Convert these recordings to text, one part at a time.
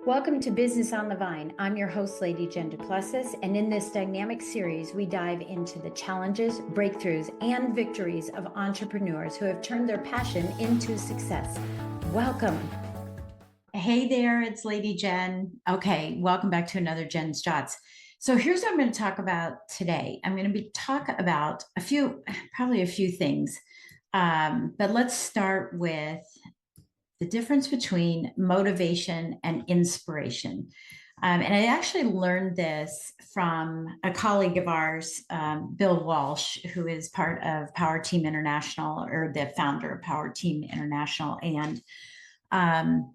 Welcome to Business on the Vine. I'm your host, Lady Jen Plessis, and in this dynamic series, we dive into the challenges, breakthroughs, and victories of entrepreneurs who have turned their passion into success. Welcome. Hey there, it's Lady Jen. Okay, welcome back to another Jen's Jots. So here's what I'm going to talk about today. I'm going to talk about probably a few things, but let's start with the difference between motivation and inspiration. And I actually learned this from a colleague of ours, Bill Walsh, who is part of Power Team International, or the founder of Power Team International. And I've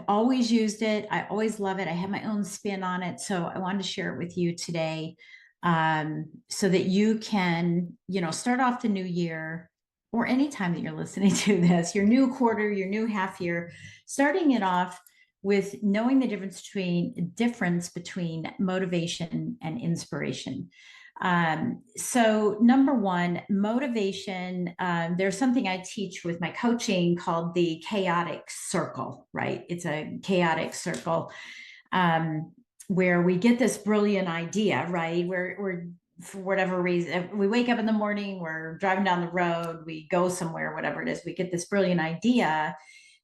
always used it. I always love it. I have my own spin on it. So I wanted to share it with you today, so that you can, start off the new year, or anytime that you're listening to this, your new quarter, your new half year, starting it off with knowing the difference between motivation and inspiration. So number one, motivation, there's something I teach with my coaching called the chaotic circle, right? It's a chaotic circle, where we get this brilliant idea, right? We're for whatever reason, we wake up in the morning, we're driving down the road, we go somewhere, whatever it is, we get this brilliant idea.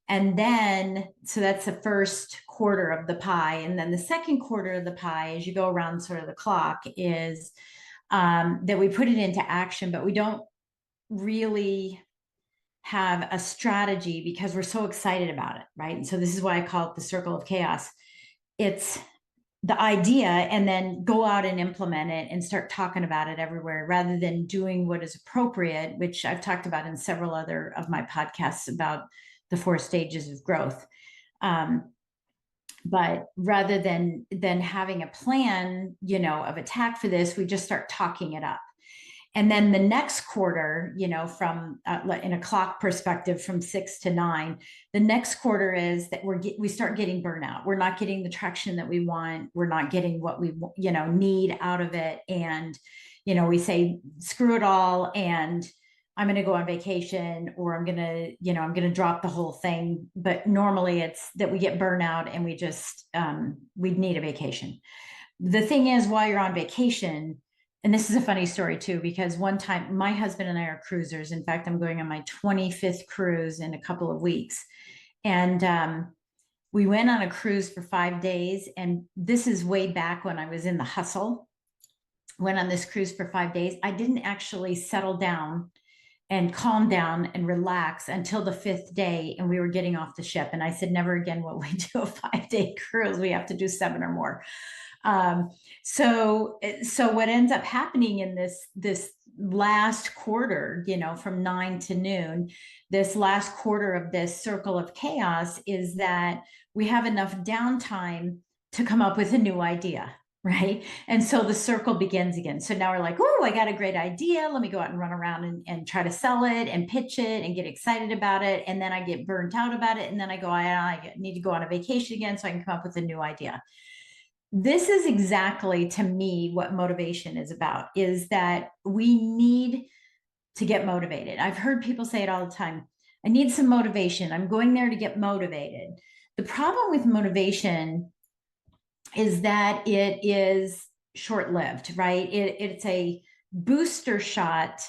And then, so that's the first quarter of the pie. And then the second quarter of the pie, as you go around sort of the clock, is that we put it into action, but we don't really have a strategy because we're so excited about it, right? And so this is why I call it the circle of chaos. It's the idea, and then go out and implement it and start talking about it everywhere, rather than doing what is appropriate, which I've talked about in several other of my podcasts about the 4 stages of growth. But rather than having a plan, of attack for this, we just start talking it up. And then the next quarter, from in a clock perspective, from 6 to 9, the next quarter is that we start getting burnout. We're not getting the traction that we want. We're not getting what we, need out of it. And, we say, screw it all. And I'm going to go on vacation, or I'm going to drop the whole thing. But normally it's that we get burnout and we just, we need a vacation. The thing is, while you're on vacation, and this is a funny story too, because one time my husband and I are cruisers. In fact, I'm going on my 25th cruise in a couple of weeks. And we went on a cruise for 5 days. And this is way back when I was in the hustle. Went on this cruise for 5 days. I didn't actually settle down and calm down and relax until the 5th day. And we were getting off the ship. And I said, never again will we do a 5-day cruise. We have to do 7 or more. So what ends up happening in this last quarter, from 9 to noon, this last quarter of this circle of chaos, is that we have enough downtime to come up with a new idea. Right. And so the circle begins again. So now we're like, oh, I got a great idea. Let me go out and run around and try to sell it and pitch it and get excited about it. And then I get burnt out about it. And then I go, I need to go on a vacation again so I can come up with a new idea. This is exactly, to me, what motivation is about, is that we need to get motivated. I've heard people say it all the time. I need some motivation. I'm going there to get motivated. The problem with motivation is that it is short-lived, right? It's a booster shot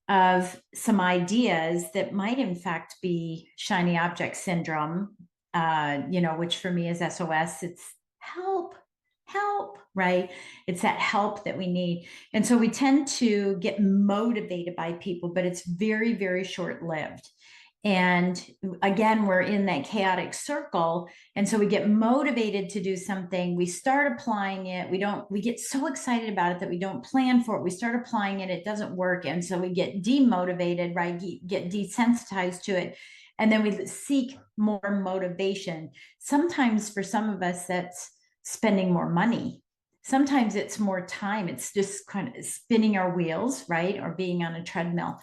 of some ideas that might in fact be shiny object syndrome, which for me is SOS. It's help, right? It's that help that we need. And so we tend to get motivated by people, but it's very, very short-lived. And again, we're in that chaotic circle. And so we get motivated to do something. We start applying it. We get so excited about it that we don't plan for it. We start applying it. It doesn't work. And so we get demotivated, right? Get desensitized to it. And then we seek more motivation. Sometimes for some of us, that's spending more money. Sometimes it's more time. It's just kind of spinning our wheels, right? Or being on a treadmill.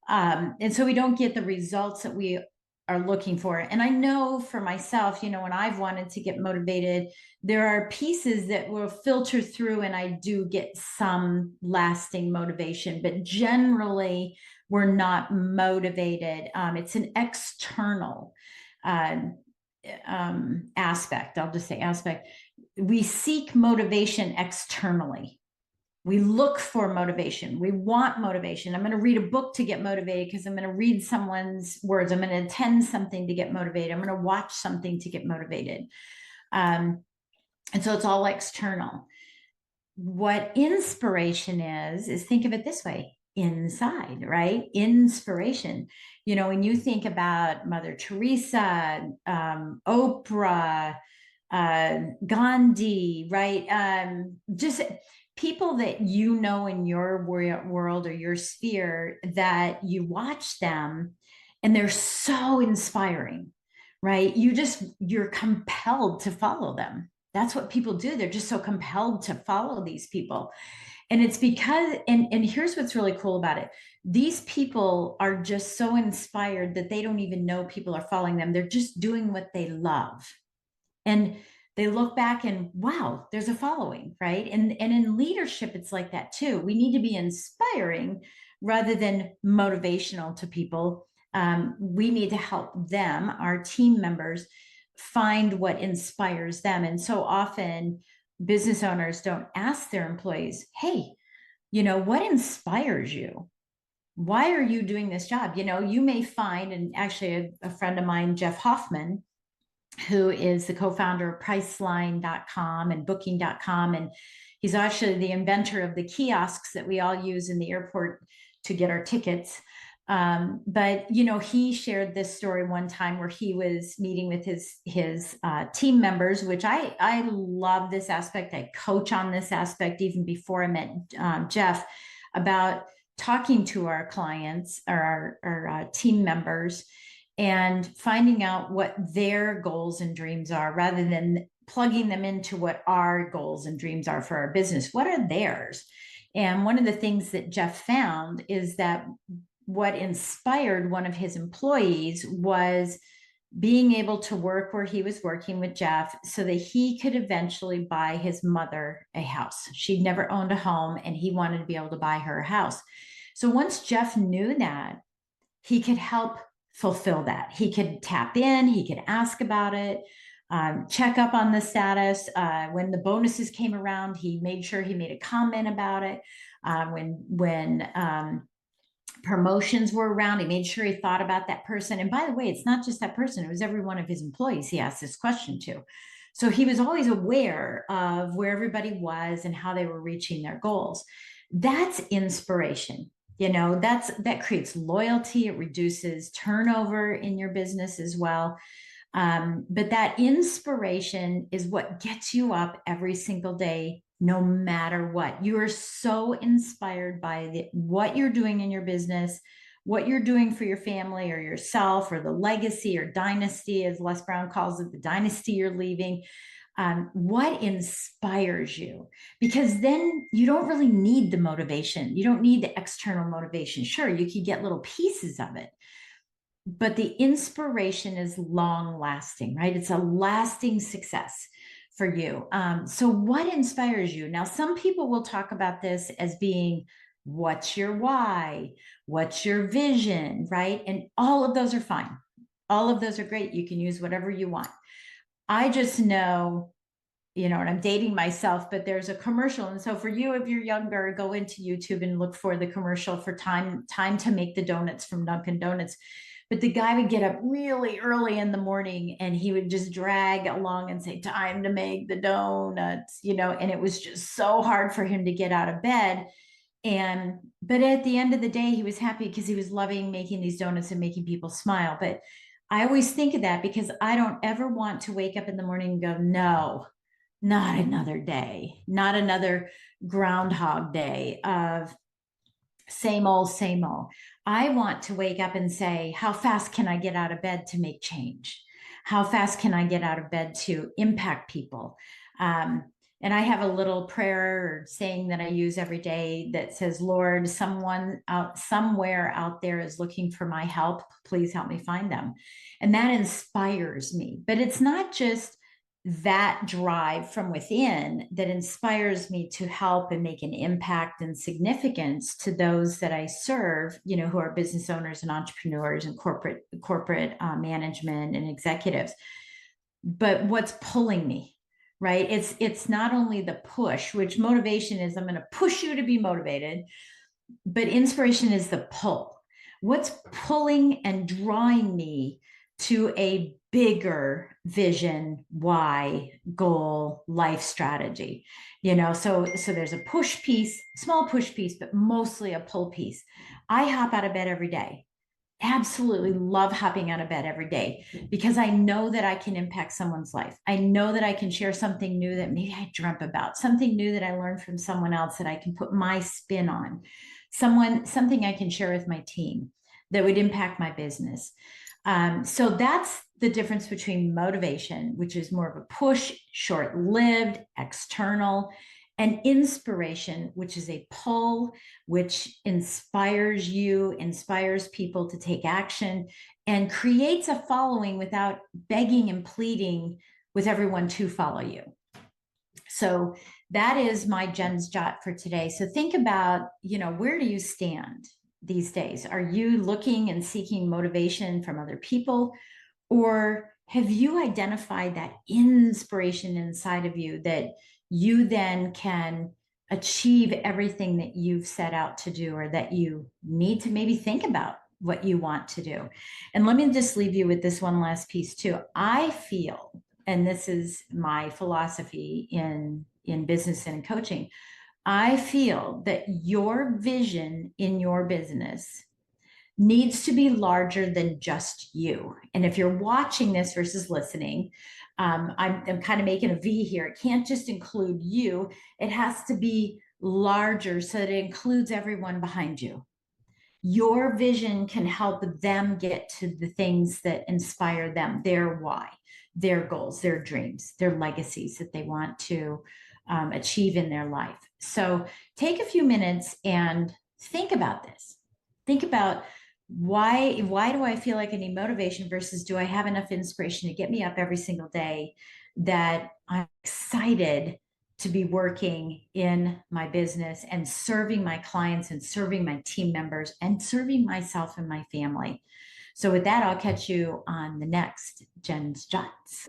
And so we don't get the results that we are looking for. And I know for myself, when I've wanted to get motivated, there are pieces that will filter through and I do get some lasting motivation, but generally we're not motivated. It's an external aspect, I'll just say aspect, we seek motivation externally. We look for motivation. We want motivation. I'm going to read a book to get motivated because I'm going to read someone's words. I'm going to attend something to get motivated. I'm going to watch something to get motivated. And so it's all external. What inspiration is think of it this way: inside, right? Inspiration. You know, when you think about Mother Teresa, Oprah, Gandhi, right? Just people that you know in your world or your sphere that you watch them and they're so inspiring, right? You're compelled to follow them. That's what people do. They're just so compelled to follow these people. And it's because, and here's what's really cool about it. These people are just so inspired that they don't even know people are following them. They're just doing what they love. And they look back and wow, there's a following, right? And in leadership, it's like that too. We need to be inspiring rather than motivational to people. We need to help them, our team members, find what inspires them. And so often business owners don't ask their employees, hey, you know, what inspires you? Why are you doing this job? You know, you may find, and actually a friend of mine, Jeff Hoffman, who is the co-founder of Priceline.com and Booking.com. And he's actually the inventor of the kiosks that we all use in the airport to get our tickets. But, you know, he shared this story one time where he was meeting with his team members, which I love this aspect. I coach on this aspect even before I met Jeff, about talking to our clients or our team members and finding out what their goals and dreams are rather than plugging them into what our goals and dreams are for our business. What are theirs? And one of the things that Jeff found is that what inspired one of his employees was being able to work where he was working with Jeff so that he could eventually buy his mother a house. She'd never owned a home and he wanted to be able to buy her a house. So once Jeff knew that, he could help fulfill that. He could tap in, he could ask about it, check up on the status. When the bonuses came around, he made sure he made a comment about it. When promotions were around, he made sure he thought about that person. And by the way, it's not just that person, it was every one of his employees he asked this question to. So he was always aware of where everybody was and how they were reaching their goals. That's inspiration. You know, that creates loyalty. It reduces turnover in your business as well. But that inspiration is what gets you up every single day, no matter what. You are so inspired by what you're doing in your business, what you're doing for your family or yourself, or the legacy or dynasty, as Les Brown calls it, the dynasty you're leaving. What inspires you? Because then you don't really need the motivation. You don't need the external motivation. Sure, you can get little pieces of it, but the inspiration is long lasting, right? It's a lasting success for you. So what inspires you? Now, some people will talk about this as being, what's your why? What's your vision, right? And all of those are fine. All of those are great. You can use whatever you want. I just know, you know, and I'm dating myself, but there's a commercial. And so for you, if you're younger, go into YouTube and look for the commercial for time to make the donuts from Dunkin' Donuts. But the guy would get up really early in the morning and he would just drag along and say, time to make the donuts, you know, and it was just so hard for him to get out of bed. But at the end of the day, he was happy because he was loving making these donuts and making people smile. But I always think of that because I don't ever want to wake up in the morning and go, no, not another day, not another Groundhog Day of same old, same old. I want to wake up and say, how fast can I get out of bed to make change? How fast can I get out of bed to impact people? And I have a little prayer or saying that I use every day that says, Lord, someone out somewhere out there is looking for my help. Please help me find them. And that inspires me. But it's not just that drive from within that inspires me to help and make an impact and significance to those that I serve, you know, who are business owners and entrepreneurs and corporate management and executives. but what's pulling me, right? It's not only the push, which motivation is, I'm going to push you to be motivated, but inspiration is the pull. What's pulling and drawing me to a bigger vision, why, goal, life strategy? So there's a push piece, small push piece, but mostly a pull piece. I hop out of bed every day. Absolutely love hopping out of bed every day because I know that I can impact someone's life. I know that I can share something new that maybe I dreamt about, something new that I learned from someone else that I can put my spin on, something I can share with my team that would impact my business. So that's the difference between motivation, which is more of a push, short-lived, external, and inspiration, which is a pull, which inspires you, inspires people to take action, and creates a following without begging and pleading with everyone to follow you. So that is my Jen's Jot for today. So think about, where do you stand these days? Are you looking and seeking motivation from other people? Or have you identified that inspiration inside of you that you then can achieve everything that you've set out to do, or that you need to maybe think about what you want to do? And let me just leave you with this one last piece too. I feel, and this is my philosophy in business and coaching, I feel that your vision in your business needs to be larger than just you. And if you're watching this versus listening, I'm kind of making a V here. It can't just include you. It has to be larger so that it includes everyone behind you. Your vision can help them get to the things that inspire them, their why, their goals, their dreams, their legacies that they want to achieve in their life. So take a few minutes and think about this. Think about why do I feel like I need motivation versus do I have enough inspiration to get me up every single day that I'm excited to be working in my business and serving my clients and serving my team members and serving myself and my family. So with that, I'll catch you on the next Jen's Jots.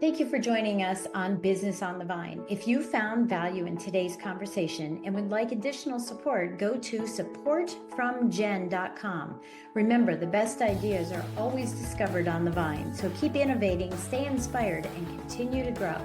Thank you for joining us on Business on the Vine. If you found value in today's conversation and would like additional support, go to supportfromjen.com. Remember, the best ideas are always discovered on the vine. So keep innovating, stay inspired, and continue to grow.